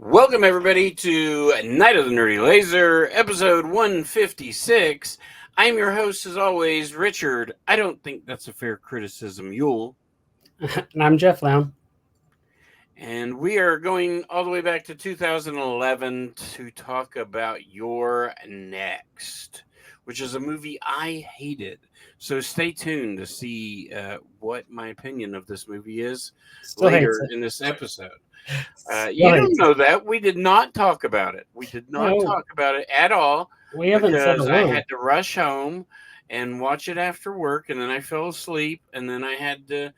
Welcome, everybody, to Night of the Nerdy Laser, episode 156. I'm your host, as always, Richard. I don't think that's a fair criticism, YOURE. And I'm Jeff Lown. And we are going all the way back to 2011 to talk about YOURE Next, which is a movie I hated. So stay tuned to see what my opinion of this movie is later in this episode. You don't know that. We did not talk about it. We did not talk about it at all. We haven't said a word. I had to rush home and watch it after work, and then I fell asleep, and then I had to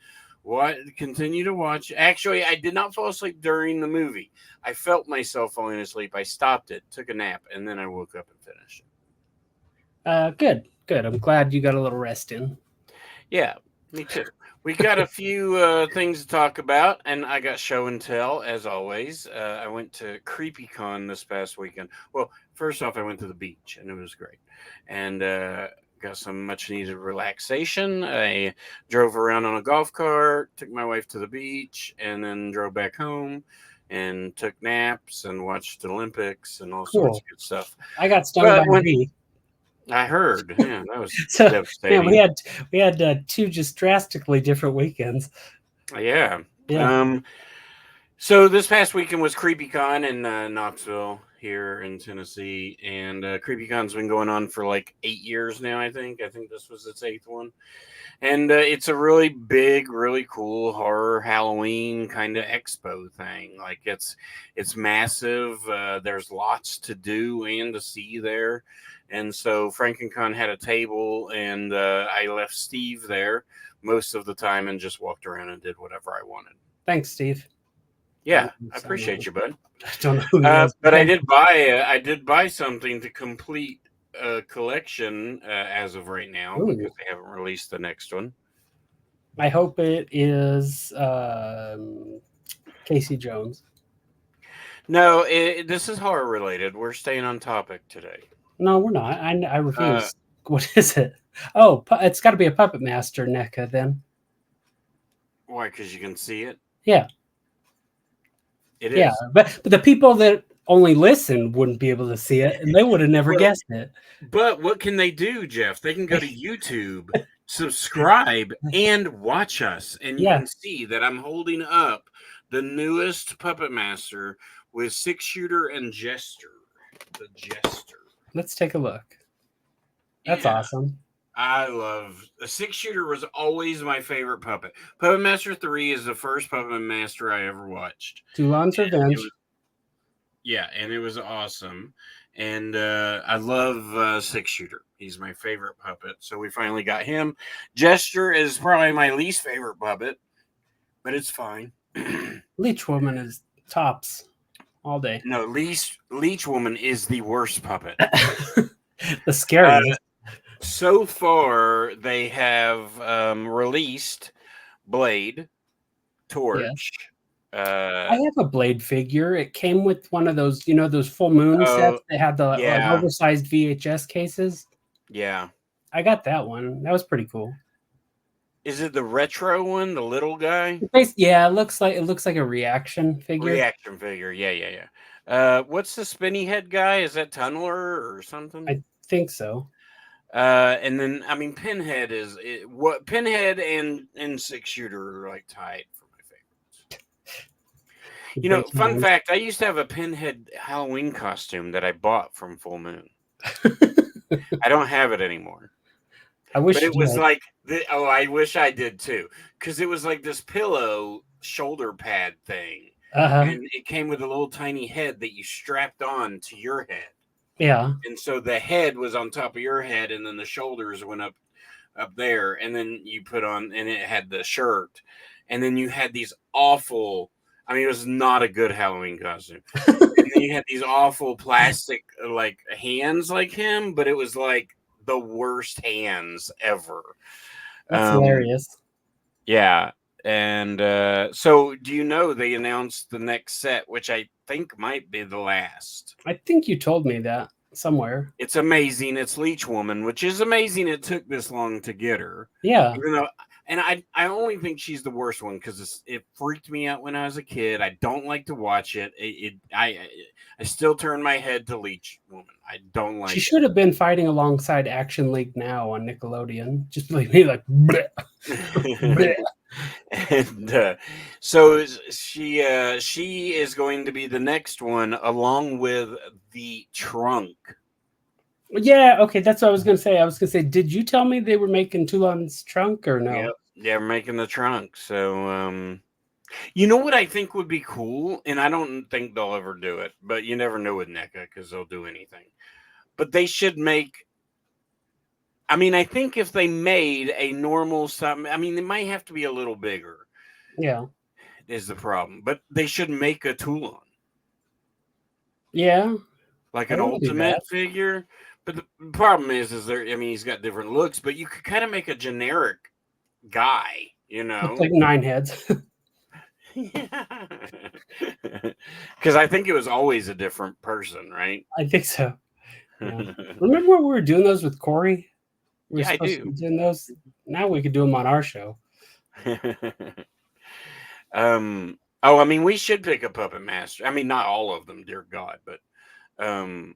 continue to watch. Actually, I did not fall asleep during the movie. I felt myself falling asleep. I stopped it, took a nap, and then I woke up and finished it. Good. I'm glad you got a little rest in. Yeah, me too. We got a few things to talk about, and I got show and tell, as always. I went to CreepyCon this past weekend. Well, first off, I went to the beach, and it was great. And got some much-needed relaxation. I drove around on a golf cart, took my wife to the beach, and then drove back home and took naps and watched the Olympics and all sorts of good stuff. I got stung by a bee. I heard. Yeah, that was devastating. Yeah, we had two just drastically different weekends. Yeah. So this past weekend was CreepyCon in Knoxville here in Tennessee, and CreepyCon's been going on for like 8 years now. I think this was its 8th one, and it's a really big, really cool horror Halloween kind of expo thing. Like it's massive. There's lots to do and to see there. And so FrankenCon had a table, and I left Steve there most of the time and just walked around and did whatever I wanted. Thanks, Steve. Yeah, I appreciate you, bud. I don't know who but I did buy something to complete a collection as of right now because they haven't released the next one. I hope it is Casey Jones. No, this is horror related. We're staying on topic today. No, we're not. I refuse. What is it? Oh, it's got to be a Puppet Master NECA then. Why? Because you can see it? Yeah. It is. Yeah, but the people that only listen wouldn't be able to see it, and they would have never guessed it. But what can they do, Jeff? They can go to YouTube, subscribe, and watch us. And you can see that I'm holding up the newest Puppet Master with 6-shooter and Jester. The Jester. Let's take a look. That's awesome. I love a 6-shooter was always my favorite puppet. Puppet Master 3 is the first Puppet Master I ever watched. Dulon's Revenge. And it was awesome. And I love 6-shooter. He's my favorite puppet. So we finally got him. Jester is probably my least favorite puppet, but it's fine. Leech Woman is tops. All day. No, Leech Woman is the worst puppet. The scariest. So far, they have released Blade, Torch. I have a Blade figure. It came with one of those, those full moon sets that had the oversized VHS cases. Yeah. I got that one. That was pretty cool. Is it the retro one, the little guy? Yeah, it looks like a reaction figure. Reaction figure, yeah. What's the spinny head guy? Is that Tunneler or something? I think so. And then Pinhead Pinhead and 6-shooter are like tied for my favorites. Fun fact: I used to have a Pinhead Halloween costume that I bought from Full Moon. I don't have it anymore. I wish, but it was like I wish I did too, because it was like this pillow shoulder pad thing, and it came with a little tiny head that you strapped on to your head. Yeah, and so the head was on top of your head, and then the shoulders went up there, and then you put on, and it had the shirt, and then you had these awful. It was not a good Halloween costume. And then you had these awful plastic like hands like him, but it was like the worst hands ever. That's hilarious. Yeah. And so do you know they announced the next set, which I think might be the last? I think you told me that somewhere. It's amazing. It's Leech Woman, which is amazing it took this long to get her. Yeah. Even though And I only think she's the worst one because it freaked me out when I was a kid. I don't like to watch it. I still turn my head to Leech Woman. I don't like. She should have been fighting alongside Action League Now on Nickelodeon. Just like me, like. Bleh, bleh. And so she is going to be the next one, along with the Trunk. Yeah, okay, that's what I was gonna say. I was gonna say, did you tell me they were making Toulon's Trunk or no? Yep, they're making the Trunk. So, you know what I think would be cool, and I don't think they'll ever do it, but you never know with NECA because they'll do anything. But they should make. I mean, I think if they made a normal something, I mean, it might have to be a little bigger. Yeah, is the problem. But they should make a Toulon. Yeah, like an ultimate figure. But the problem is there. I mean, he's got different looks, but you could kind of make a generic guy. You know, looks like 9 heads. Yeah, because I think it was always a different person, right? I think so. Yeah. Remember when we were doing those with Corey? We were supposed to be doing those. Now we could do them on our show. Oh, I mean, we should pick a puppet master. I mean, not all of them, dear God, but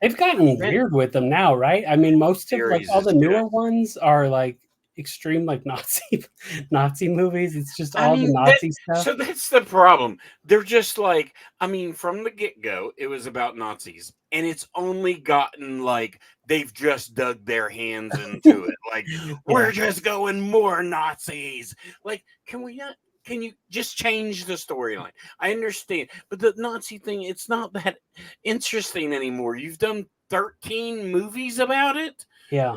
they've gotten weird with them now, right? I mean, most of like all the newer ones are like extreme, like Nazi movies. It's just all the Nazi stuff. So that's the problem. They're just like, I mean, from the get-go, it was about Nazis, and it's only gotten like they've just dug their hands into it. Like, we're just going more Nazis. Like, can you just change the storyline? I understand, but the Nazi thing, it's not that interesting anymore. You've done 13 movies about it. Yeah.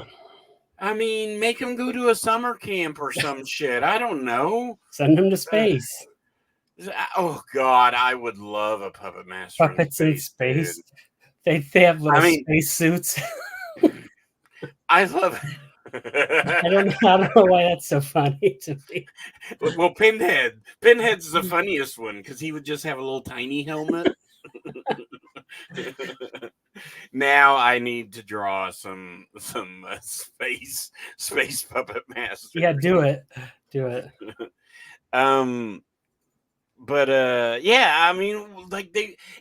I mean, make him go to a summer camp or some shit. I don't know. Send him to space. Oh, God, I would love a puppet master. Puppets in space. They have little space suits. I love it. I don't know why that's so funny to me. Well, Pinhead's the funniest one because he would just have a little tiny helmet. Now I need to draw some space puppet master. Yeah, do it. But yeah, I mean, like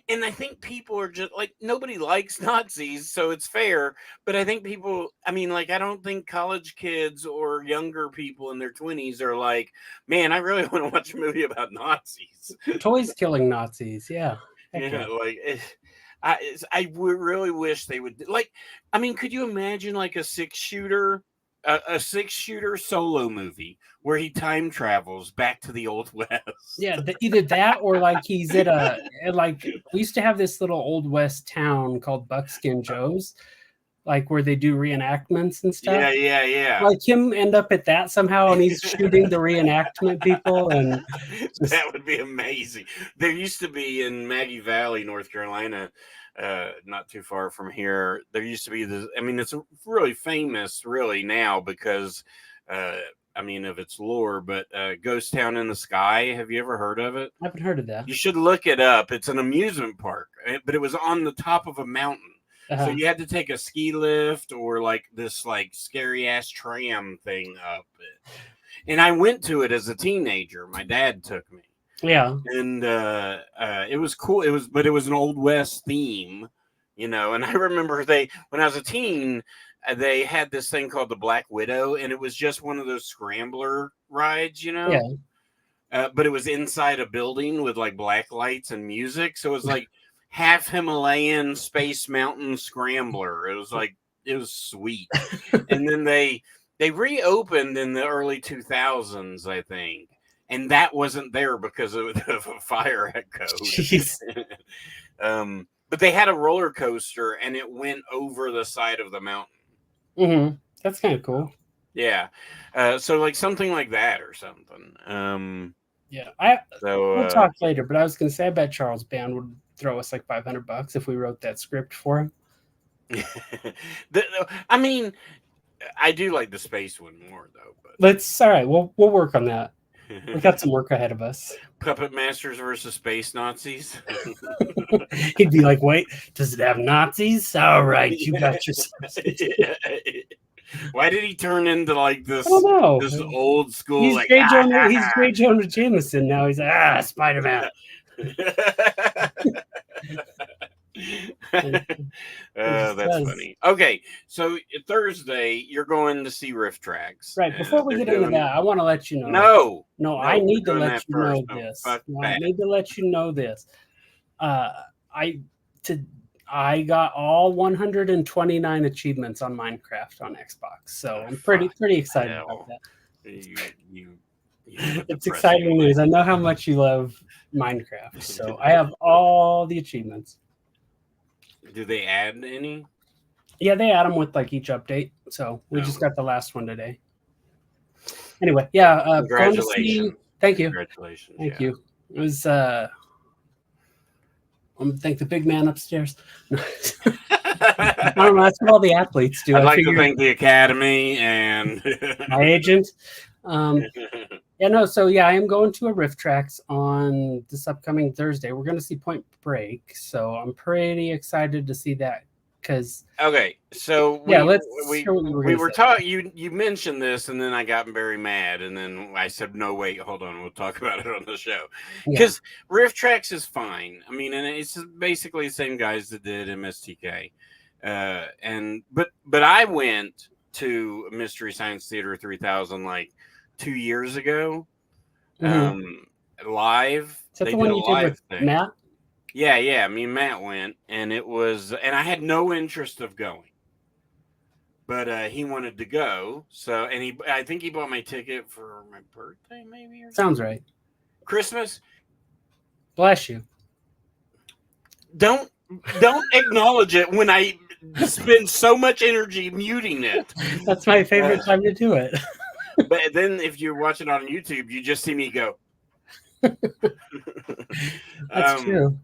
I think people are just like, nobody likes Nazis, so it's fair. But I think people, I mean, like, I don't think college kids or younger people in their 20s are like, man, I really want to watch a movie about Nazis. Toys killing Nazis, yeah. Yeah, like I would really wish they would, like, I mean, could you imagine like a 6-shooter solo movie where he time travels back to the Old West? Yeah, either that or like he's at like we used to have this little Old West town called Buckskin Joe's, like where they do reenactments and stuff. Yeah. Like him end up at that somehow, and he's shooting the reenactment people, and that would be amazing. There used to be in Maggie Valley, North Carolina, not too far from here. There used to be this. I mean, it's really famous, really now because, I mean, of its lore. But Ghost Town in the Sky. Have you ever heard of it? I haven't heard of that. You should look it up. It's an amusement park, but it was on the top of a mountain. So you had to take a ski lift or like this like scary ass tram thing up it. And I went to it as a teenager. My dad took me. Yeah. And it was cool. But it was an Old West theme, you know. And I remember when I was a teen, they had this thing called the Black Widow, and it was just one of those scrambler rides, you know. Yeah. But it was inside a building with like black lights and music. So it was like half Himalayan Space Mountain Scrambler. It was sweet. And then they reopened in the early 2000s, I think. And that wasn't there because of a fire echo. But they had a roller coaster and it went over the side of the mountain. Mm-hmm. That's kind of cool. Yeah. So like something like that or something. Yeah. We'll talk later, but I was going to say, I bet Charles Band would throw us like $500 if we wrote that script for him. I mean, I do like the space one more though. But all right. We'll work on that. We got some work ahead of us. Puppet Masters versus Space Nazis. He'd be like, "Wait, does it have Nazis? All right, you got yourself." Why did he turn into like this? I don't know. This old school. He's like, J. Jonah. He's J. Jonah Jameson now. He's like, Spider-Man. That's funny. Okay, so Thursday you're going to see Riff Traxx. Right. Before we get into that, I want to let you know. No, I need to let you first. know this. I need to let you know this. I got all 129 achievements on Minecraft on Xbox, so I'm pretty excited about that. It's exciting news. I know how much you love Minecraft, so I have all the achievements. Do they add any? Yeah, they add them with like each update. So we just got the last one today. Anyway, yeah. Congratulations. Thank you. Congratulations. Thank you. It was. I'm gonna thank the big man upstairs. I don't know. That's what all the athletes do. I'd like to thank the academy and my agent. Yeah, no. So yeah, I am going to a Riff Traxx on this upcoming Thursday. We're going to see Point Break, so I'm pretty excited to see that. Because so we were talking. You mentioned this, and then I got very mad, and then I said, "No, wait, hold on, we'll talk about it on the show." Because Riff Traxx is fine. I mean, and it's basically the same guys that did MSTK, but I went to Mystery Science Theater 3000 like 2 years ago, live. Is that the one you did with Matt? Yeah. Me and Matt went, and I had no interest of going, but he wanted to go. So, and I think he bought my ticket for my birthday, maybe. Sounds right. Christmas. Bless you. Don't acknowledge it when I spend so much energy muting it. That's my favorite time to do it. But then if you're watching on YouTube, you just see me go. That's true.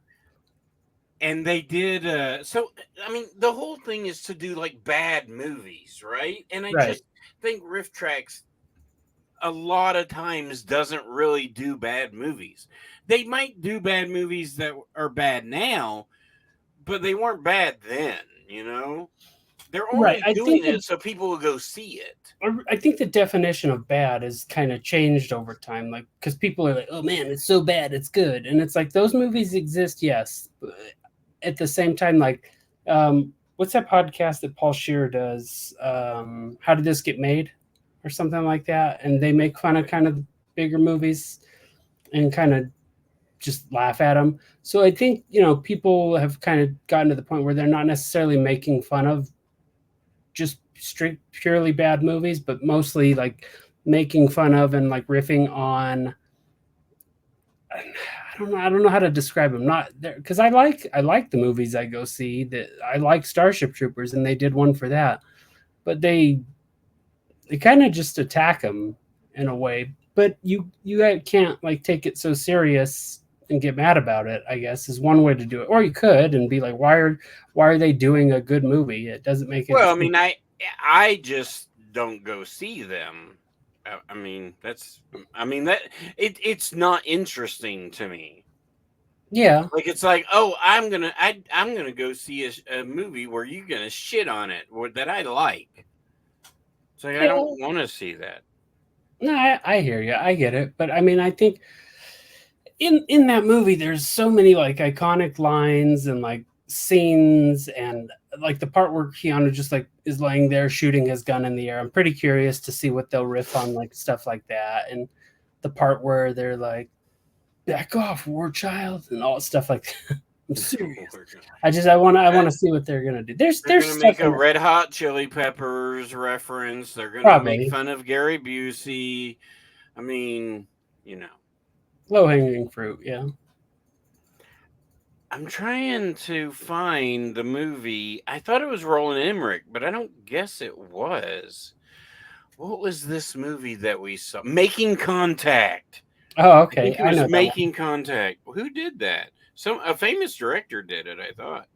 And they did. So, I mean, the whole thing is to do like bad movies, right? And I just think Riff Traxx a lot of times doesn't really do bad movies. They might do bad movies that are bad now, but they weren't bad then, you know? They're only doing it so people will go see it. I think the definition of bad has kind of changed over time, like because people are like, "Oh man, it's so bad, it's good," and it's like those movies exist, yes. But at the same time, like, what's that podcast that Paul Scheer does? How Did This Get Made, or something like that? And they make fun of kind of the bigger movies and kind of just laugh at them. So I think people have kind of gotten to the point where they're not necessarily making fun of just straight purely bad movies, but mostly like making fun of and like riffing on. I don't know how to describe them. Not there because I like the movies I go see. That I like Starship Troopers, and they did one for that, but they kind of just attack them in a way. But you can't like take it so serious and get mad about it, I guess, is one way to do it. Or you could and be like, why are they doing a good movie? It doesn't make it. Well, I mean, I just don't go see them. I mean, it's not interesting to me. Yeah. Like, it's like, oh, I'm gonna go see a movie where you're gonna shit on it or that I like. It's like, I don't want to see that. No, I hear you. I get it. But I mean, I think in that movie, there's so many like iconic lines and like scenes, and like the part where Keanu just like is laying there shooting his gun in the air. I'm pretty curious to see what they'll riff on, like stuff like that. And the part where they're like, back off, war child, and all stuff like that. I'm serious. I want to see what they're gonna do. They're gonna make a Red Hot Chili Peppers reference. They're gonna make fun of Gary Busey. I mean, low hanging fruit. Yeah. I'm trying to find the movie. I thought it was Roland Emmerich, but I don't guess it was. What was this movie that we saw? Making Contact. Oh, okay. I think it was Making Contact. Who did that? A famous director did it, I thought.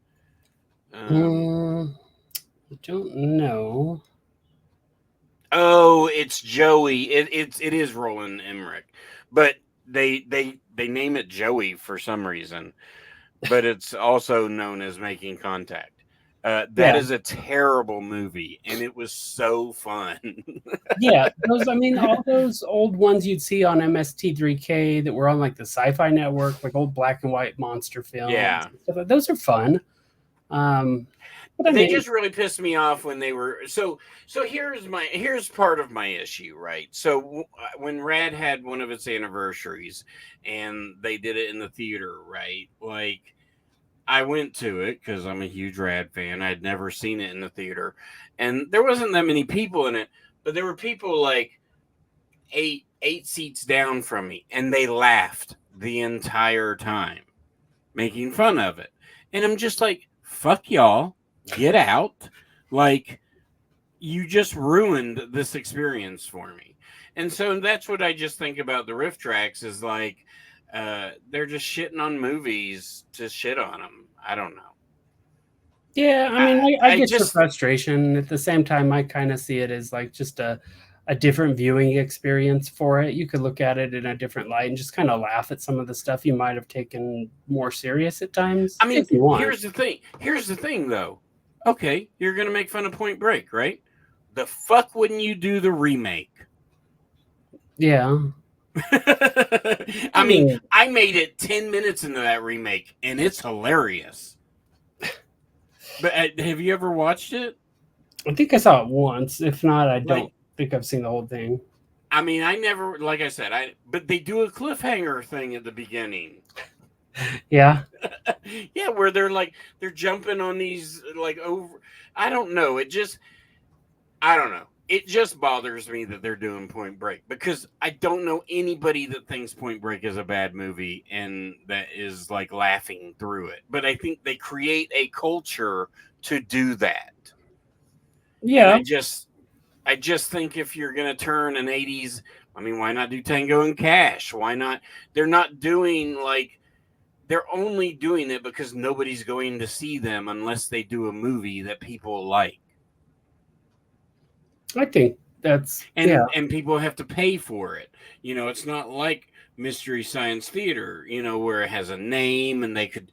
I don't know. Oh, it's Joey. It is Roland Emmerich, but they name it Joey for some reason. But it's also known as Making Contact. That is a terrible movie, and it was so fun. Yeah, all those old ones you'd see on MST3K that were on like the Sci-Fi Network, like old black and white monster films. Yeah. Those are fun. But They just really pissed me off when they were so here's part of my issue, right? So when Rad had one of its anniversaries and they did it in the theater, right? Like, I went to it because I'm a huge Rad fan. I'd never seen it in the theater, and there wasn't that many people in it, but there were people like eight seats down from me, and they laughed the entire time, making fun of it. And I'm just like, fuck y'all, get out. Like, you just ruined this experience for me. And so that's what I just think about the Riff Traxx is like, they're just shitting on movies to shit on them. I don't know. Yeah, I get your frustration. At the same time, I kind of see it as like just a different viewing experience for it. You could look at it in a different light and just kind of laugh at some of the stuff you might have taken more serious at times. I mean, here's the thing. Here's the thing, though. Okay, you're going to make fun of Point Break, right? The fuck wouldn't you do the remake? Yeah. I mean, I made it 10 minutes into that remake, and it's hilarious. But have you ever watched it? I think I saw it once. If not, I don't think I've seen the whole thing. I mean, I never, like I said, but they do a cliffhanger thing at the beginning. Yeah. Yeah, where they're jumping on these, like, over, I don't know. I don't know. It just bothers me that they're doing Point Break because I don't know anybody that thinks Point Break is a bad movie and that is like laughing through it. But I think they create a culture to do that. Yeah. And I just think if you're going to turn an 80s, I mean, why not do Tango and Cash? Why not? They're not doing they're only doing it because nobody's going to see them unless they do a movie that people like. I think that's and people have to pay for it. You know, it's not like Mystery Science Theater, you know, where it has a name and they could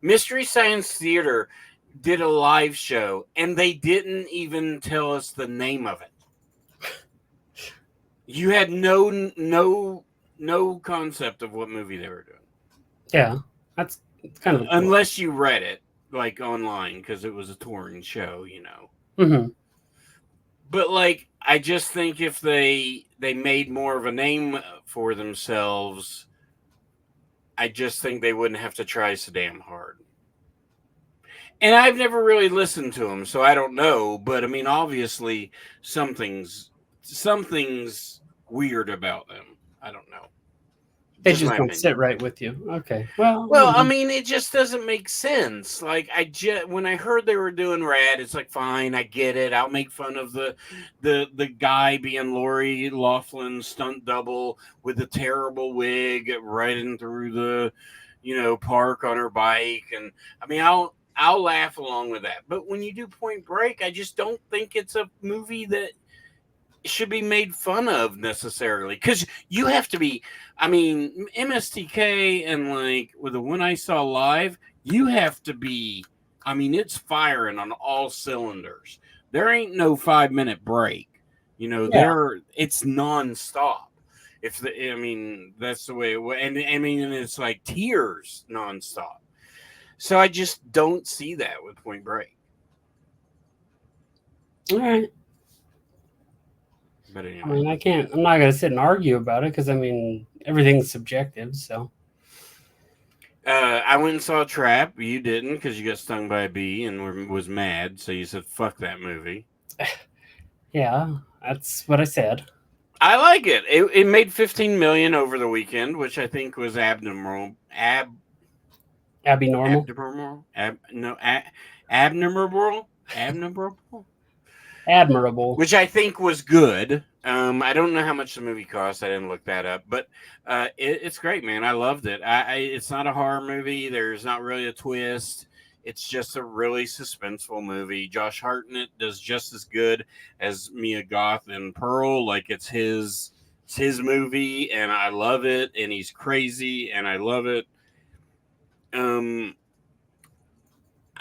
Mystery Science Theater did a live show and they didn't even tell us the name of it. You had no concept of what movie they were doing. Yeah, that's kind of unless you read it like online because it was a touring show, you know. Mm-hmm. But like, I just think if they made more of a name for themselves, I just think they wouldn't have to try so damn hard. And I've never really listened to them, so I don't know. But I mean, obviously, something's weird about them. I don't know. They just don't sit right with you. Okay. Well, I mean, it just doesn't make sense. Like, when I heard they were doing Rad, it's like, fine, I get it. I'll make fun of the guy being Lori Loughlin's stunt double with the terrible wig riding through the, you know, park on her bike, and I mean, I'll laugh along with that. But when you do Point Break, I just don't think it's a movie that should be made fun of necessarily, because you have to be, I mean, MSTK and like with the one I saw live, you have to be, I mean, it's firing on all cylinders. There ain't no 5-minute break, you know. It's nonstop. I mean, that's the way it was. And I mean, it's like tears nonstop. So I just don't see that with Point Break. All right. But anyway. I mean, I'm not going to sit and argue about it because, I mean, everything's subjective, so. I went and saw Trap. You didn't because you got stung by a bee and was mad. So you said, fuck that movie. Yeah, that's what I said. I like it. It made $15 million over the weekend, which I think was abnormal. Abnormal? Admirable. Which I think was good. I don't know how much the movie cost. I didn't look that up, but it's great, man. I loved it. It's not a horror movie. There's not really a twist. It's just a really suspenseful movie. Josh Hartnett does just as good as Mia Goth and Pearl. Like, it's his movie, and I love it. And he's crazy, and I love it.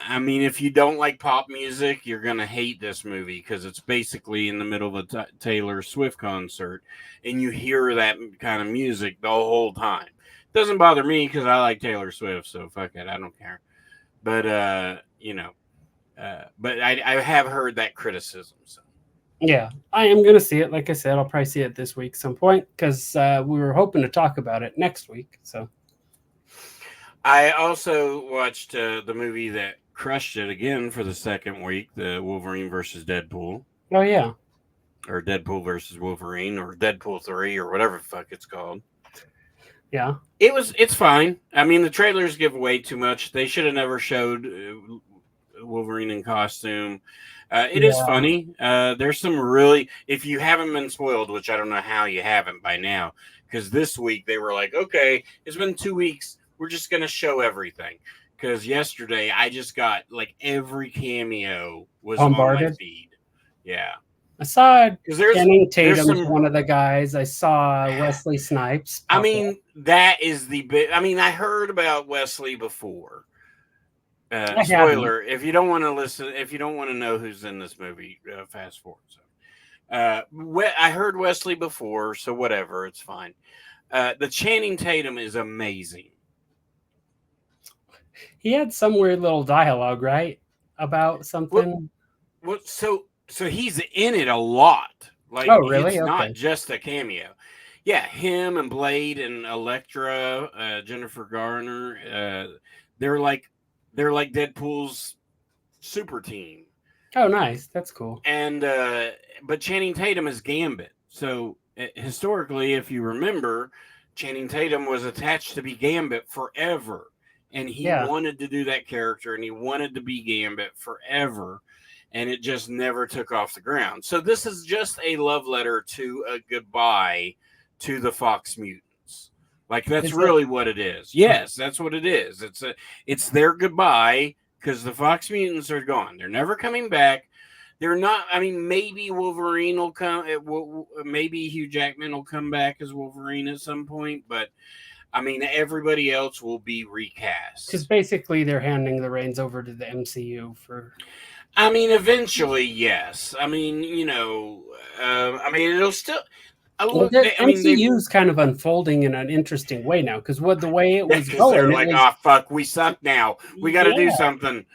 I mean, if you don't like pop music, you're gonna hate this movie because it's basically in the middle of a Taylor Swift concert, and you hear that kind of music the whole time. Doesn't bother me because I like Taylor Swift, so fuck it, I don't care. But but I have heard that criticism. So. Yeah, I am gonna see it. Like I said, I'll probably see it this week some point because we were hoping to talk about it next week. So I also watched the movie that crushed it again for the second week, the Wolverine versus Deadpool. oh yeah, Or Deadpool versus Wolverine, or Deadpool 3, or whatever the fuck it's called. yeah. It's fine. I mean, the trailers give way too much. They should have never showed Wolverine in costume. It is funny. There's some really, if you haven't been spoiled, which I don't know how you haven't by now, because this week they were like, okay, it's been 2 weeks. We're just going to show everything. Because yesterday I just got like every cameo was Bombarded? on my feed. Yeah. I saw There's Channing Tatum, some, one of the guys. I saw Wesley Snipes. I mean, that is the big. I mean, I heard about Wesley before. Spoiler: if you don't want to listen, if you don't want to know who's in this movie, fast forward. So, I heard Wesley before, so whatever, it's fine. The Channing Tatum is amazing. He had some weird little dialogue, right, about something. So he's in it a lot. Like, oh, really? It's not just a cameo. Yeah, him and Blade and Elektra, Jennifer Garner, they're like Deadpool's super team. Oh, nice. That's cool. And but Channing Tatum is Gambit. So historically, if you remember, Channing Tatum was attached to be Gambit forever, and he wanted to do that character, and he wanted to be Gambit forever. And it just never took off the ground. So this is just a love letter to a goodbye to the Fox Mutants. Like, that's really what it is. Yes, that's what it is. It's their goodbye because the Fox Mutants are gone. They're never coming back. They're not. I mean, maybe Wolverine will come. Maybe Hugh Jackman will come back as Wolverine at some point. But I mean, everybody else will be recast. Because basically, they're handing the reins over to the MCU for. I mean, eventually, yes. I mean, I mean, it'll still. MCU is kind of unfolding in an interesting way now because the way it was going, they're like, oh fuck, we suck now. We got to do something.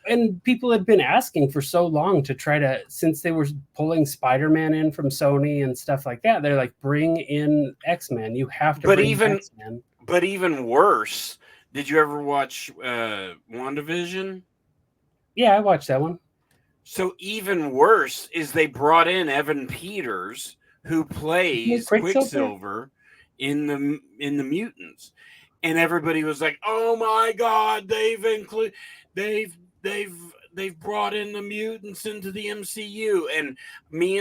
And people had been asking for so long to try to, since they were pulling Spider-Man in from Sony and stuff like that. They're like, bring in X-Men. You have to. X-Men. But even worse, did you ever watch WandaVision? Yeah, I watched that one. So even worse is they brought in Evan Peters, who plays Quicksilver in the Mutants, and everybody was like, "Oh my God, they've brought in the mutants into the MCU." And me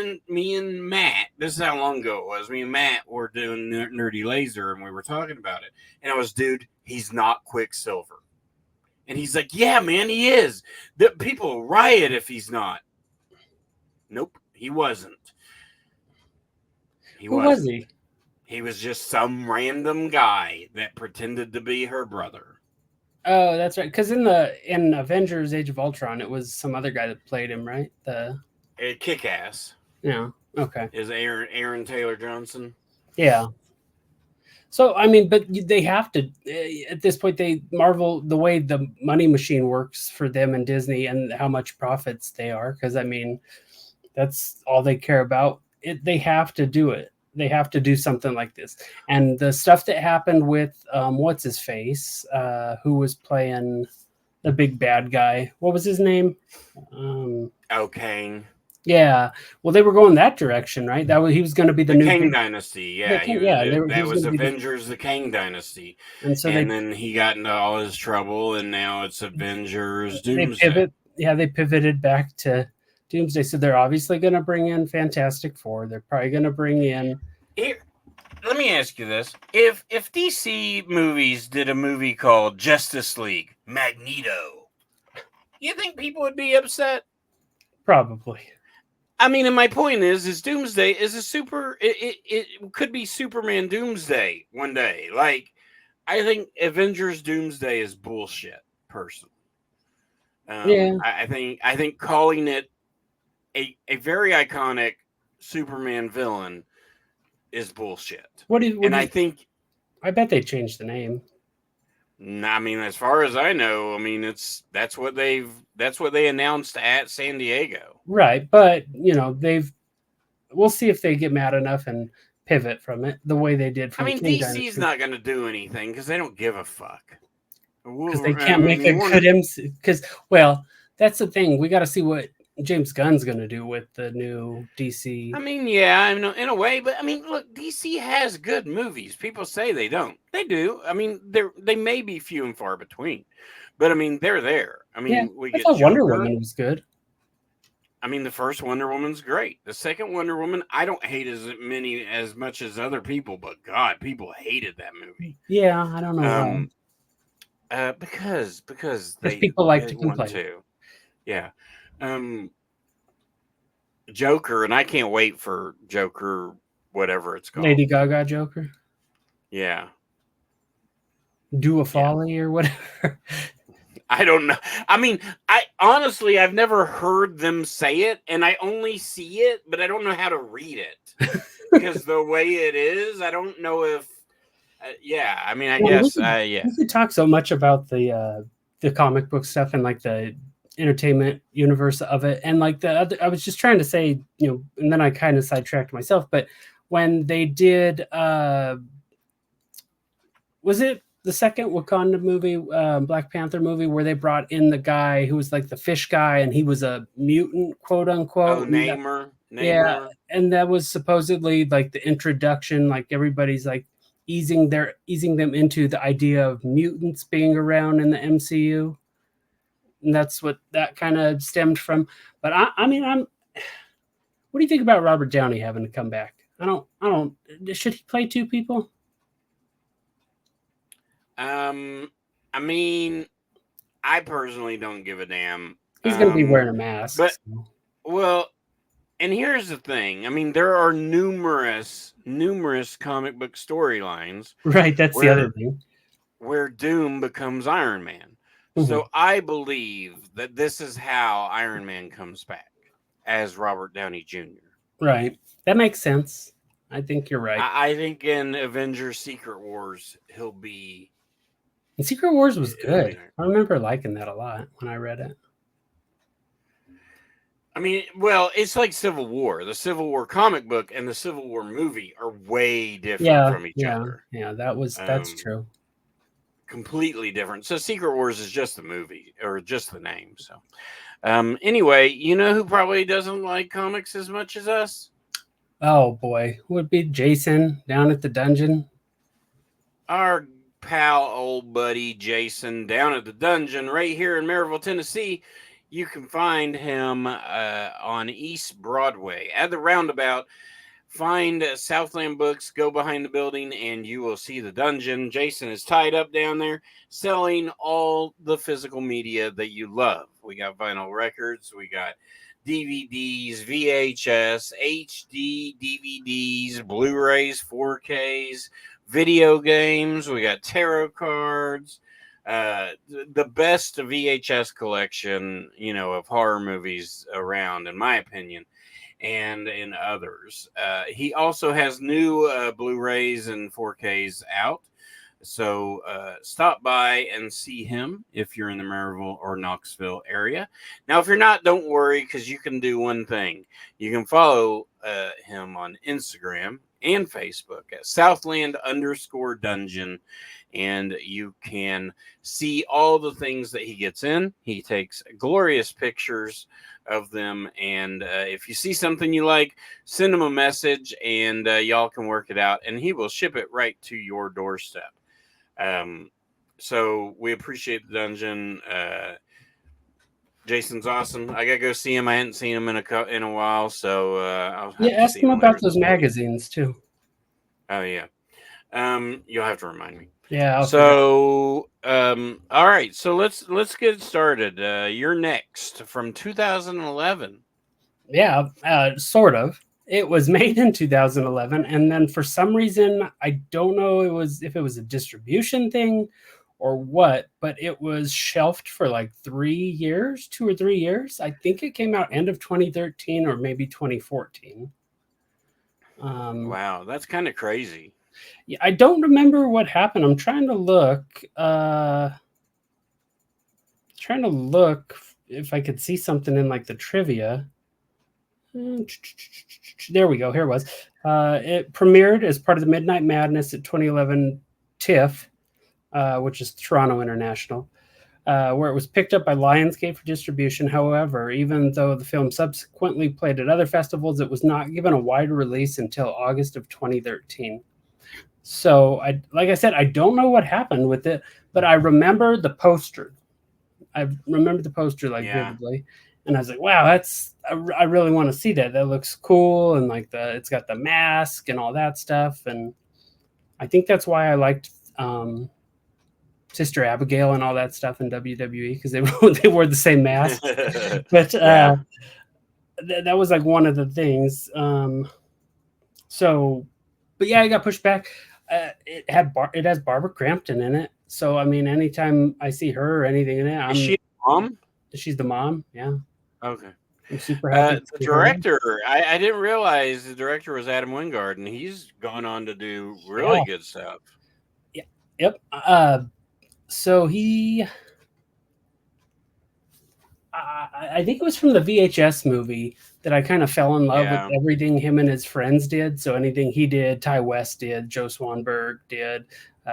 and Matt, this is how long ago it was. Me and Matt were doing Nerdy Laser, and we were talking about it, and I was, dude, he's not Quicksilver. And he's like, yeah, man, he is. The people riot if he's not. Nope, he wasn't. Who was he? He was just some random guy that pretended to be her brother. Oh, that's right. Because in Avengers: Age of Ultron, it was some other guy that played him, right? Kick-Ass. Yeah. Okay. Is Aaron Taylor Johnson? Yeah. So, I mean, but they have to, at this point, Marvel, the way the money machine works for them and Disney and how much profits they are, because, I mean, that's all they care about. They have to do it. They have to do something like this. And the stuff that happened with, what's-his-face, who was playing the big bad guy. What was his name? Kang. Yeah, well, they were going that direction, right? He was going to be the new Kang Dynasty. Yeah, that was Avengers: The Kang Dynasty, and then he got into all his trouble, and now it's Avengers Doomsday. They pivoted back to Doomsday, so they're obviously going to bring in Fantastic Four. They're probably going to bring in. Let me ask you this: if DC movies did a movie called Justice League Magneto, you think people would be upset? Probably. I mean, and my point is Doomsday is it could be Superman Doomsday one day. Like, I think Avengers Doomsday is bullshit, personally. Yeah. I think calling it a very iconic Superman villain is bullshit. What do And you, I think, I bet they changed the name. I mean, as far as I know, I mean, that's what they announced at San Diego. Right. But, we'll see if they get mad enough and pivot from it the way they did I from mean, Teen DC's Dynasty. not going to do anything because they don't give a fuck. Because they I can't make a mean, good MC. Because, well, that's the thing. We got to see what James Gunn's going to do with the new DC. I mean, yeah, in a way, but I mean, look, DC has good movies. People say they don't. They do. I mean, they may be few and far between, but I mean, they're there. I mean, Yeah, we I get thought Wonder Joker. Woman was good. I mean, the first Wonder Woman's great. The second Wonder Woman, I don't hate as much as other people, but God, people hated that movie. Yeah, I don't know why. Because they people like to want complain. to. Yeah. Joker, and I can't wait for Joker, whatever it's called. Lady Gaga Joker. Yeah. Do a Folly or whatever. I don't know. I mean, I've never heard them say it, and I only see it, but I don't know how to read it because the way it is, I don't know if. Yeah, I mean, I guess. Yeah. We could talk so much about the comic book stuff and like the entertainment universe of it, and like the other. I was just trying to say, and then I kind of sidetracked myself. But when they did, was it the second Wakanda movie, Black Panther movie, where they brought in the guy who was like the fish guy, and he was a mutant, quote unquote. Oh, Namor. Yeah, and that was supposedly like the introduction. Like everybody's like easing them into the idea of mutants being around in the MCU, and that's what that kind of stemmed from. But I mean, what do you think about Robert Downey having to come back? I don't. Should he play two people? I mean, I personally don't give a damn. He's going to be wearing a mask. But well, and here's the thing. I mean, there are numerous comic book storylines. Right, that's the other thing. Where Doom becomes Iron Man. Mm-hmm. So I believe that this is how Iron Man comes back as Robert Downey Jr. Right. That makes sense. I think you're right. I think in Avengers Secret Wars, he'll be... And Secret Wars was good. I remember liking that a lot when I read it. I mean, well, it's like Civil War. The Civil War comic book and the Civil War movie are way different from each other. Yeah, that's true. Completely different. So Secret Wars is just the movie or just the name. So anyway, you know who probably doesn't like comics as much as us? Oh boy, would be Jason down at the dungeon. Our pal, old buddy Jason down at the dungeon right here in Maryville, Tennessee. You can find him on East Broadway at the roundabout. Find Southland Books, go behind the building, and you will see the dungeon. Jason is tied up down there selling all the physical media that you love. We got vinyl records, we got DVDs, VHS, HD DVDs, Blu-rays, 4Ks, video games. We got tarot cards. The best VHS collection, of horror movies around, in my opinion, and in others. He also has new Blu-rays and 4Ks out. So stop by and see him if you're in the Maryville or Knoxville area. Now, if you're not, don't worry, because you can do one thing. You can follow him on Instagram and Facebook at Southland_Dungeon, and you can see all the things that he gets in. He takes glorious pictures of them, and if you see something you like, send him a message, and y'all can work it out, and he will ship it right to your doorstep. So we appreciate the dungeon. Jason's awesome. I gotta go see him. I hadn't seen him in a while, so I'll have to ask see him about those magazines too. Oh yeah. You'll have to remind me. Yeah. All right. So let's get started. You're next from 2011. Yeah, sort of. It was made in 2011, and then for some reason, I don't know if it was a distribution thing or what, but it was shelved for like 3 years, 2 or 3 years. I think it came out end of 2013 or maybe 2014. Wow, that's kind of crazy. Yeah, I don't remember what happened. I'm trying to look. Trying to look if I could see something in like the trivia. There we go. Here it was. It premiered as part of the Midnight Madness at 2011 TIFF, which is Toronto International, where it was picked up by Lionsgate for distribution. However, even though the film subsequently played at other festivals, it was not given a wide release until August of 2013. So, like I said, I don't know what happened with it, but I remember the poster. I remember the poster like vividly, and I was like, "Wow, I really want to see that. That looks cool." And like it's got the mask and all that stuff, and I think that's why I liked Sister Abigail and all that stuff in WWE, because they wore the same mask. But that was like one of the things. So, but yeah, I got pushed back. It has Barbara Crampton in it. So I mean, anytime I see her or anything in it, Is she the mom? She's the mom. Yeah. Okay. I'm super happy. The director, I didn't realize the director was Adam Wingard, and he's gone on to do really good stuff. Yeah. Yep. So I think it was from the VHS movie that I kind of fell in love with everything him and his friends did. So anything he did, Ty West did, Joe Swanberg did,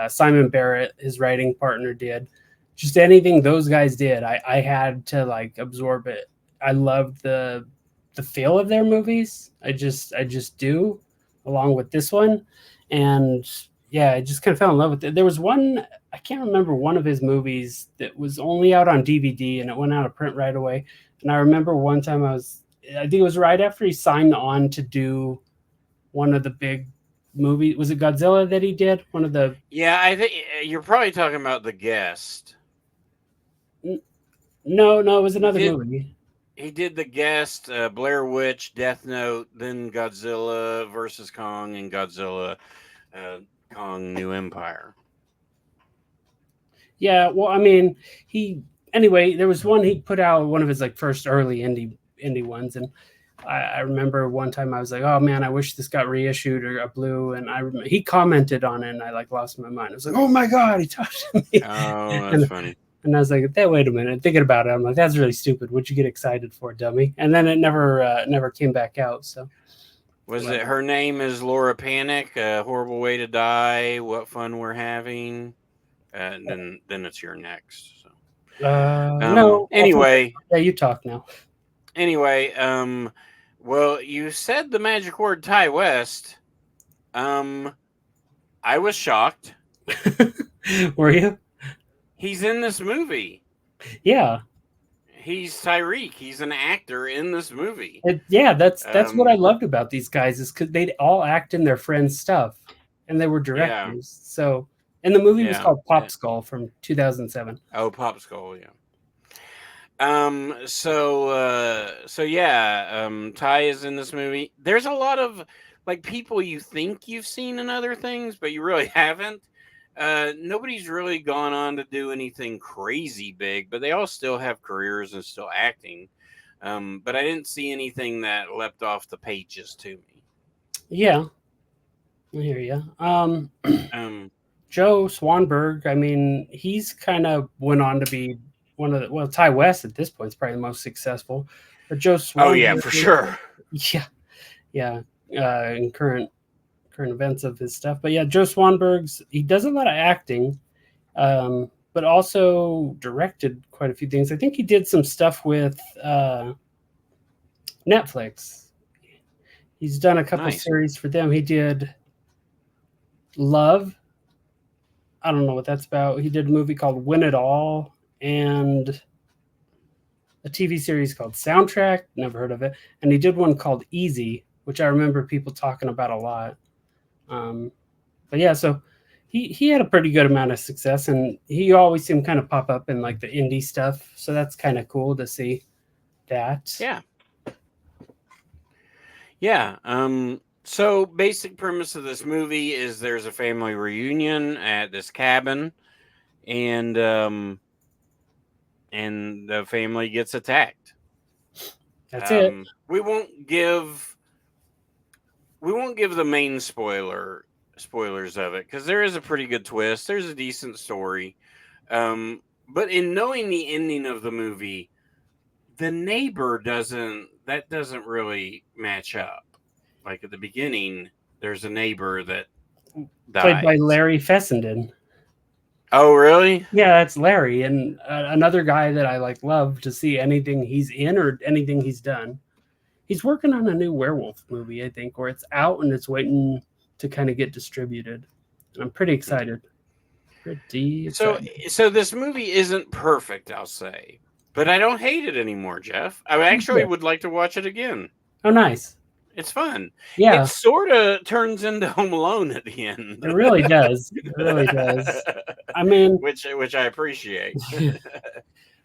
Simon Barrett, his writing partner, did. Just anything those guys did, I had to like absorb it. I loved the feel of their movies. I just do, along with this one, and yeah, I just kind of fell in love with it. There was one, I can't remember, one of his movies that was only out on DVD and it went out of print right away. And I remember one time I think it was right after he signed on to do one of the big movies. Was it Godzilla that he did? One of the... Yeah, I think you're probably talking about The Guest. No, it was another movie. He did The Guest, Blair Witch, Death Note, then Godzilla versus Kong, and Godzilla Kong New Empire. Yeah, well, I mean, anyway, there was one he put out, one of his like first early indie ones, and I remember one time I was like, oh man, I wish this got reissued or got blue, and he commented on it, and I like lost my mind. I was like, oh my god, he talked to me. Oh, that's funny. And I was like, wait a minute, thinking about it, I'm like, that's really stupid. What'd you get excited for, dummy? And then it never came back out. So was it Her Name is Laura Panic, A Horrible Way to Die, What Fun We're Having? Then it's your next. So. No. Anyway. Yeah, you talk now. Anyway, well, you said the magic word Ty West. I was shocked. Were you? He's in this movie. Yeah. He's Tyreek. He's an actor in this movie. That's what I loved about these guys, is because they'd all act in their friends' stuff, and they were directors. Yeah. So, and the movie was called Pop Skull from 2007. Oh, Pop Skull, yeah. Ty is in this movie. There's a lot of like people you think you've seen in other things, but you really haven't. Nobody's really gone on to do anything crazy big, but they all still have careers and still acting. But I didn't see anything that leapt off the pages to me. Yeah, I hear you. Joe Swanberg, I mean, he's kind of went on to be one of the, Ty West at this point is probably the most successful, but Joe Swanberg. Oh yeah, for sure. Yeah. In current events of his stuff, but yeah, Joe Swanberg's, he does a lot of acting, but also directed quite a few things. I think he did some stuff with Netflix. He's done a couple series for them. He did Love. I don't know what that's about. He did a movie called Win It All and a TV series called Soundtrack. Never heard of it. And he did one called Easy, which I remember people talking about a lot. But yeah, so he had a pretty good amount of success, and he always seemed kind of pop up in like the indie stuff. So that's kind of cool to see that. Yeah. So basic premise of this movie is there's a family reunion at this cabin, and the family gets attacked. That's it. We won't give the main spoilers of it, because there is a pretty good twist. There's a decent story. But in knowing the ending of the movie, the neighbor doesn't really match up. Like at the beginning, there's a neighbor that dies. Played by Larry Fessenden. Oh, really? Yeah, that's Larry, and another guy that I love to see anything he's in or anything he's done. He's working on a new werewolf movie, I think, where it's out and it's waiting to kind of get distributed. And I'm pretty excited. Pretty excited. So this movie isn't perfect, I'll say, but I don't hate it anymore, Jeff. I actually would like to watch it again. Oh, nice. It's fun. Yeah. It sort of turns into Home Alone at the end. It really does. It really does. I mean, which I appreciate.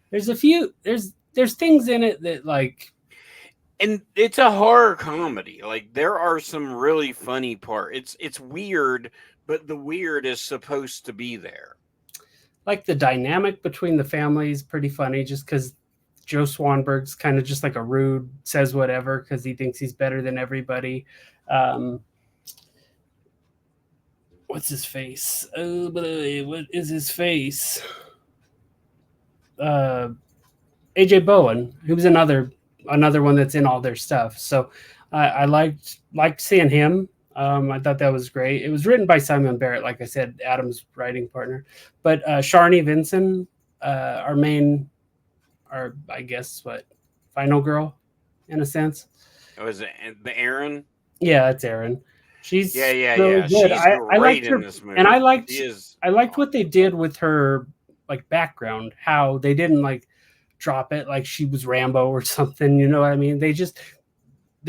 There's there's things in it that and it's a horror comedy. Like there are some really funny parts. It's weird, but the weird is supposed to be there. Like the dynamic between the family is pretty funny, just because Joe Swanberg's kind of just like a rude, says whatever because he thinks he's better than everybody. What's his face? Oh, what is his face? AJ Bowen, who was another one that's in all their stuff. So I liked seeing him. I thought that was great. It was written by Simon Barrett, like I said, Adam's writing partner. But Sharni Vinson, our I guess final girl, in a sense. Was it the Aaron? Yeah, it's Aaron. She's really good. She's I liked her in this movie, and I liked what they did with her background. How they didn't drop it like she was Rambo or something. You know what I mean? They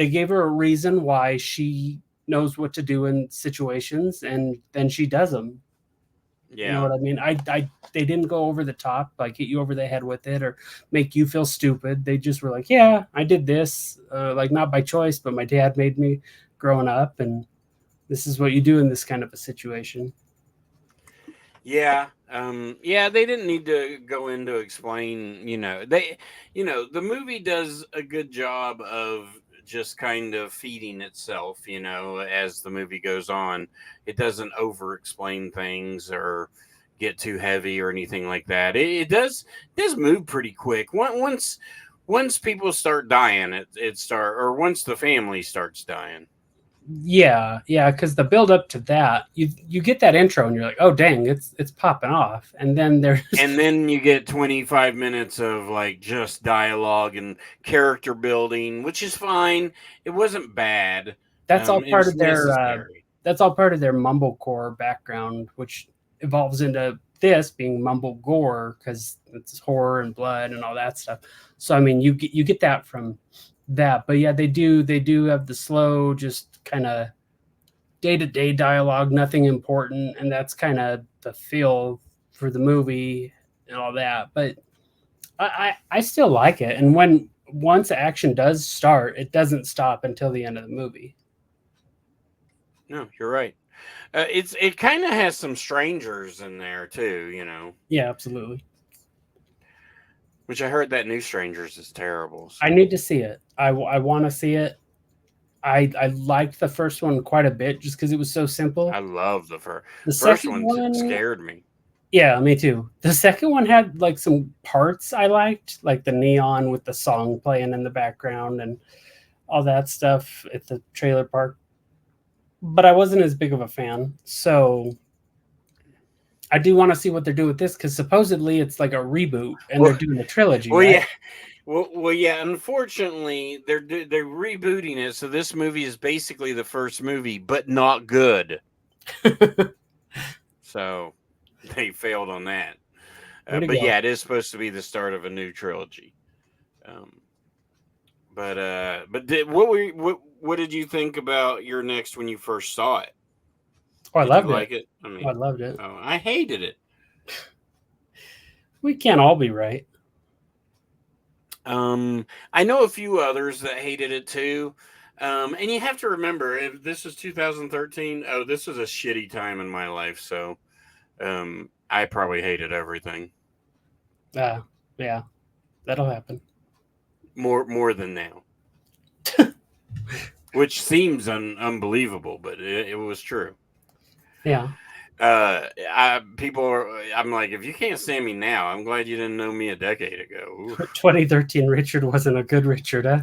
gave her a reason why she knows what to do in situations, and then she does them. Yeah. You know what I mean? They didn't go over the top, hit you over the head with it or make you feel stupid. They just were like, yeah, I did this, not by choice, but my dad made me growing up, and this is what you do in this kind of a situation. Yeah. They didn't need to go in to explain, the movie does a good job of just kind of feeding itself, as the movie goes on. It doesn't over explain things or get too heavy or anything like that. It does move pretty quick. Once people start dying, once the family starts dying. Yeah, because the build up to that, you get that intro and you're like, oh dang, it's popping off, and then you get 25 minutes of just dialogue and character building, which is fine. It wasn't bad. That's all part of their that's all part of their MumbleGore background, which evolves into this being MumbleGore because it's horror and blood and all that stuff. So I mean, you get that from that, but yeah, they do have the slow, just kind of day-to-day dialogue, nothing important, and that's kind of the feel for the movie and all that. But I still like it, and once action does start, it doesn't stop until the end of the movie. No, you're right. It kind of has some strangers in there too, Yeah, absolutely. Which I heard that new Strangers is terrible. So. I need to see it. I want to see it. I liked the first one quite a bit just because it was so simple. I love the first one scared me. Yeah, me too. The second one had some parts I liked, like the neon with the song playing in the background and all that stuff at the trailer park. But I wasn't as big of a fan. So I do want to see what they're doing with this because supposedly it's like a reboot and they're doing a trilogy. Well, right? yeah. Well, yeah. Unfortunately, they're rebooting it, so this movie is basically the first movie, but not good. So they failed on that. But yeah, it is supposed to be the start of a new trilogy. What did you think about Your Next when you first saw it? Oh, I loved it. Like it? I mean, I loved it. Oh, I hated it. We can't all be right. I know a few others that hated it too. And you have to remember, if this is 2013, this was a shitty time in my life. So, I probably hated everything. Yeah, that'll happen. More than now. Which seems unbelievable, but it was true. Yeah. I'm like, if you can't stand me now, I'm glad you didn't know me a decade ago. Oof. 2013 Richard wasn't a good Richard, huh?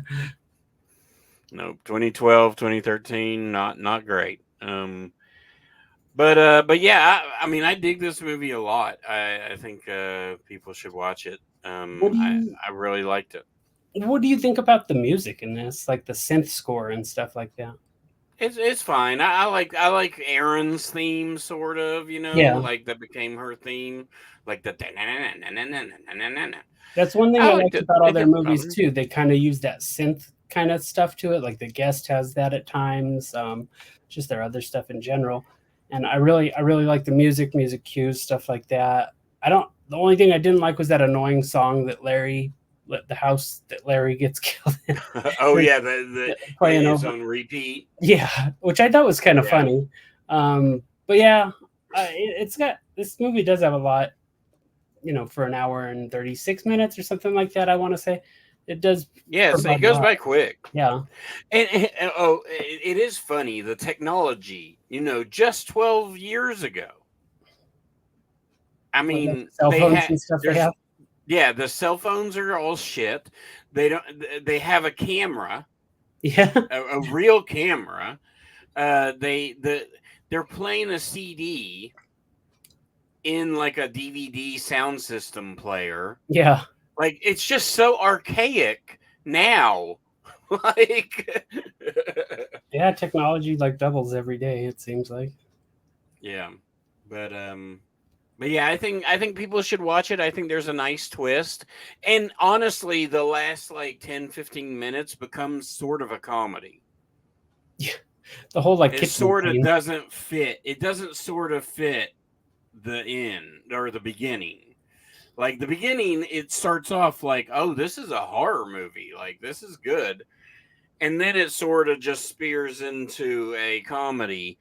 Nope. 2012, 2013, not great. But yeah, I mean, I dig this movie a lot. I think people should watch it. I really liked it. What do you think about the music in this, like the synth score and stuff like that? It's fine. I like Erin's theme, sort of. Yeah. Like that became her theme, like the. That's one thing I I liked liked it. about all It their didn't bother movies me. too. They kind of use that synth kind of stuff to it. Like The Guest has that at times. Just their other stuff in general. And I really like the music cues, stuff like that. The only thing I didn't like was that annoying song that the house that Larry gets killed in. Oh yeah, the Playing it's over. on repeat. Yeah, which I thought was kind of Yeah. funny. But yeah, this movie does have a lot, for an hour and 36 minutes or something like that. I want to say it does. Yes, it provide a goes lot. by quick. Yeah. And it is funny, the technology. Just 12 years ago. I Like mean, cell they phones had and stuff they there's have. yeah, the cell phones are all shit. They have a camera, Yeah. a real camera. They're playing a CD in like a DVD sound system player. Yeah. Like, it's just so archaic now. Like, Yeah. Technology like doubles every day. It seems like. yeah, but yeah, I think people should watch it. I think there's a nice twist, and honestly, the last like 10-15 minutes becomes sort of a comedy. Yeah. The whole like It kitchen sort of scene. doesn't fit. It doesn't sort of fit the end or the beginning. Like the beginning, it starts off like, oh, this is a horror movie. Like, this is good. And then it sort of just spears into a comedy.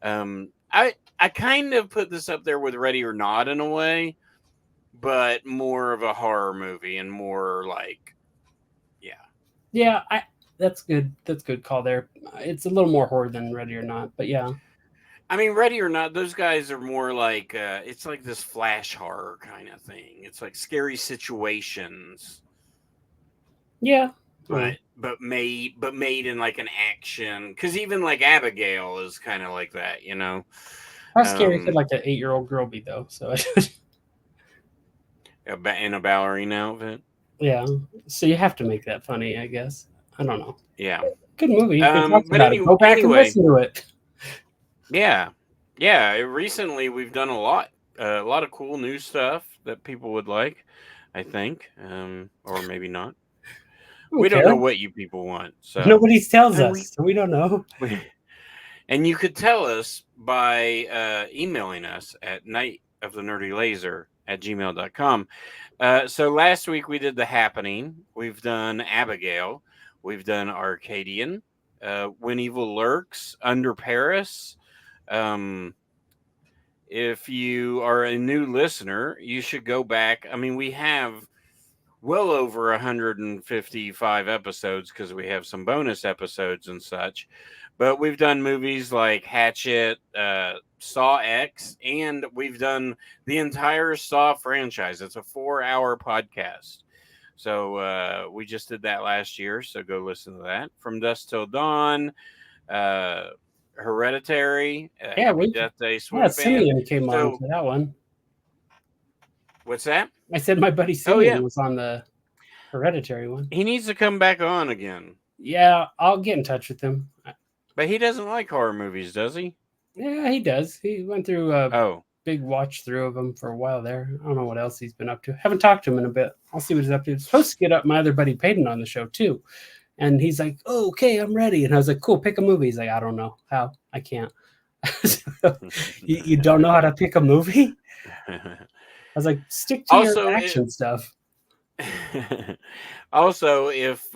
I kind of put this up there with Ready or Not in a way, but more of a horror movie and more like, yeah. Yeah. That's good. That's good call there. It's a little more horror than Ready or Not, but yeah. I mean, Ready or Not, those guys are more like it's like this flash horror kind of thing. It's like scary situations, Yeah. but made in like an action. Because even like Abigail is kind of like that, How scary could like an 8-year-old girl be though? So in a ballerina outfit. yeah. So you have to make that funny, I guess. I don't know. Yeah. Good movie. You can talk But about it. Go back and anyway, listen to it. yeah. Recently, we've done a lot of cool new stuff that people would like, I think, or maybe not. We don't know what you people want, so Nobody tells us, so we don't know. And you could tell us by emailing us at nightofthenerdylaser@gmail.com. So last week we did The Happening. We've done Abigail. We've done Arcadian. When Evil Lurks, Under Paris. If you are a new listener, you should go back. I mean, we have well over 155 episodes because we have some bonus episodes and such. But we've done movies like Hatchet, Saw X, and we've done the entire Saw franchise. It's a 4-hour podcast. So we just did that last year. So go listen to that. From Dusk Till Dawn, Hereditary, Happy Death Day, Swoop Simeon came on to that one. What's that? I said my buddy Simeon was on the Hereditary one. He needs to come back on again. Yeah, I'll get in touch with him. But he doesn't like horror movies, does he? Yeah, he does. He went through a big watch through of them for a while there. I don't know what else he's been up to. Haven't talked to him in a bit. I'll see what he's up to. He's supposed to get up my other buddy Peyton on the show too. And he's like, oh, okay, I'm ready. And I was like, cool, pick a movie. He's like, I don't know how. I can't. you don't know how to pick a movie? I was like, stick to your action stuff. Also, if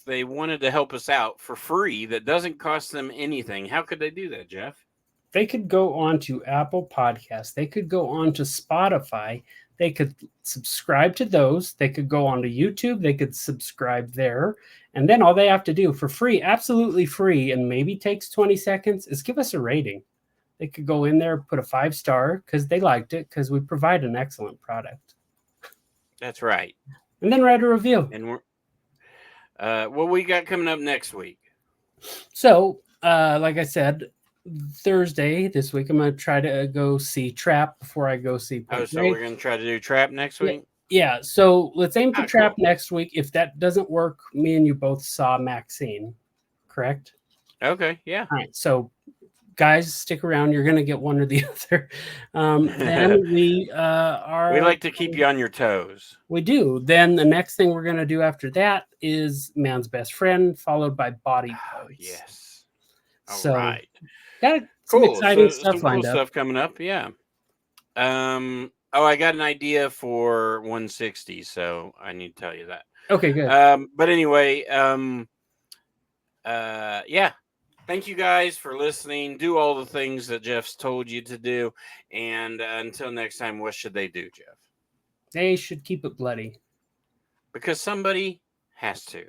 they wanted to help us out for free, that doesn't cost them anything, how could they do that, Jeff? they could go on to Apple Podcasts. They could go on to Spotify. They could subscribe to those. They could go on to YouTube. They could subscribe there. And then all they have to do for free, absolutely free, and maybe takes 20 seconds, is give us a rating. They could go in there, put a 5-star because they liked it, because we provide an excellent product. That's right. And then write a review. And we're what we got coming up next week? So, like I said, Thursday this week, I'm going to try to go see Trap before I go see Point So Break. we're going to try to do Trap next week? Yeah, so let's aim for Trap cool. next week. If that doesn't work, me and you both saw Maxine, correct? Okay, yeah. All right, so guys, stick around. You're going to get one or the other. Then we We like to keep you on your toes. We do. Then the next thing we're going to do after that is Man's Best Friend, followed by Body Parts. Yes. So, All right. Got some exciting some stuff lined cool up. stuff coming up. Yeah. I got an idea for 160, so I need to tell you that. Okay, good. But anyway, yeah. Thank you guys for listening. Do all the things that Jeff's told you to do. And until next time, what should they do, Jeff? They should keep it bloody. Because somebody has to.